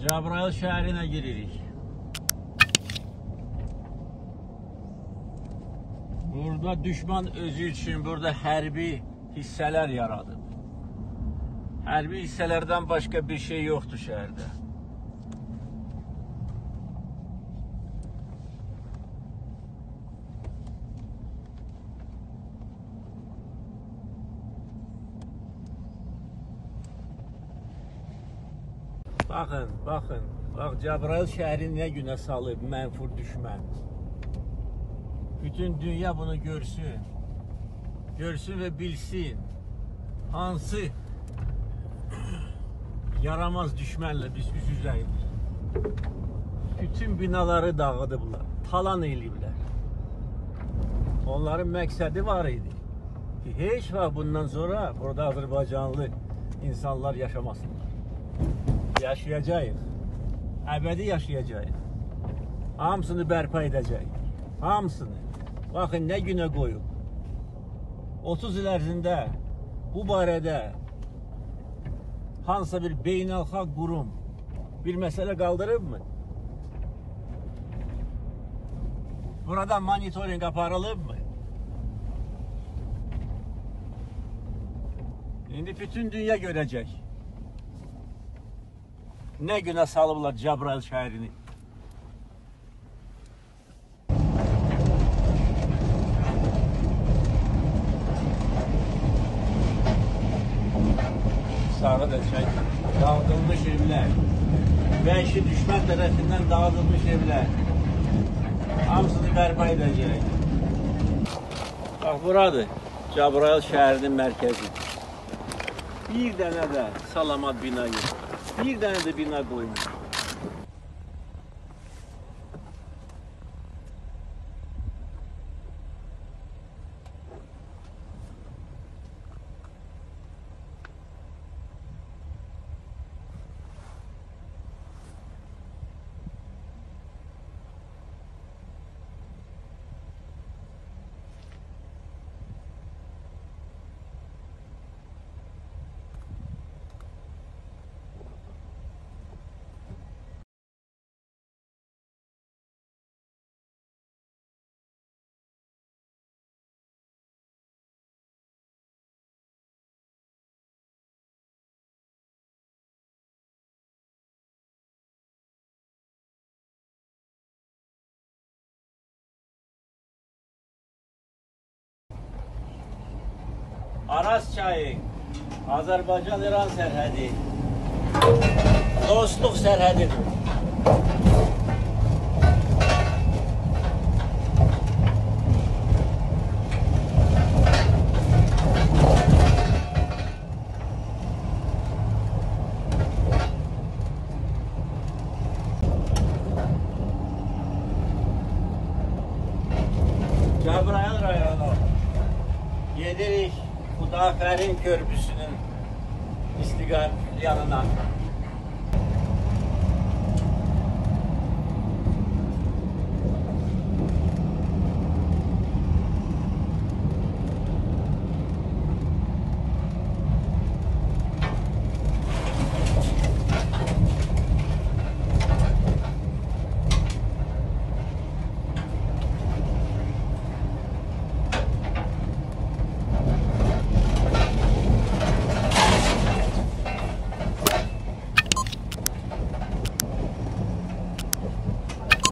Cəbrayıl şəhərinə giririk. Burada düşman özü üçün burada hərbi hissələr yaradıb. Hərbi hissələrdən başqa bir şey yoxdur şəhərdə. Baxın, baxın. Bax, Cəbrayıl şəhərini nə günə salıb mənfur düşmən. Bütün dünya bunu görsün. Görsün və bilsin. Hansı yaramaz düşmənlə biz üz-üzəyik. Bütün binaları dağıdıblar, talan eləyiblər. Onların məqsədi var idi ki, heç vaxt bundan sonra burada Azərbaycanlı insanlar yaşamasınlar. Yaşayacağıq, əbədi yaşayacağıq. Hamısını bərpa edəcək, hamısını. Baxın, nə günə qoyub. 30 il ərzində bu barədə hansısa bir beynəlxalq qurum bir məsələ qaldırıbmı? Burada monitoring aparılıbmı? İndi bütün dünya görəcək. Nə günə salıblar Cəbrayıl şəhərini. Sağa da çək. Dağıdılmış evlər. Vəhşi düşmən tərəfindən dağıdılmış evlər. Hamısını bərpa edəcək. Bax, buradır Cəbrayıl şəhərinin mərkəzi. Bir dənə də salamat bina yox. Bir dənə də bina qoymuş. Araz çayı, Azərbaycan-İran sərhədi, dostluq sərhədidir. Cəbrayıl rayonu, gedirik Xudafərin körpüsünün istiqamət yanına.